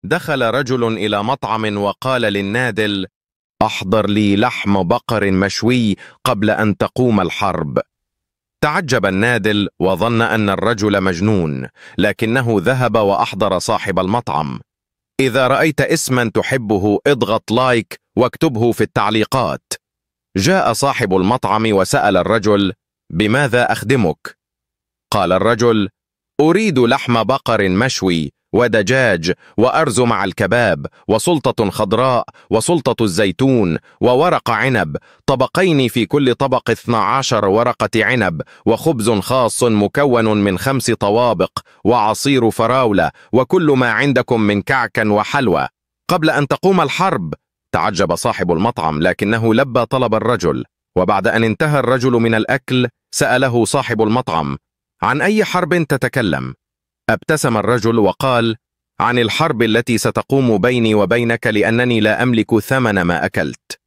دخل رجل إلى مطعم وقال للنادل: أحضر لي لحم بقر مشوي قبل أن تقوم الحرب. تعجب النادل وظن أن الرجل مجنون، لكنه ذهب وأحضر صاحب المطعم. إذا رأيت اسما تحبه اضغط لايك واكتبه في التعليقات. جاء صاحب المطعم وسأل الرجل: بماذا أخدمك؟ قال الرجل: أريد لحم بقر مشوي ودجاج وأرز مع الكباب وسلطة خضراء وسلطة الزيتون وورق عنب، طبقين في كل طبق 12 ورقة عنب، وخبز خاص مكون من 5 طوابق، وعصير فراولة، وكل ما عندكم من كعك وحلوى قبل أن تقوم الحرب. تعجب صاحب المطعم، لكنه لبى طلب الرجل. وبعد أن انتهى الرجل من الأكل سأله صاحب المطعم: عن أي حرب تتكلم؟ ابتسم الرجل وقال: عن الحرب التي ستقوم بيني وبينك، لأنني لا أملك ثمن ما أكلت.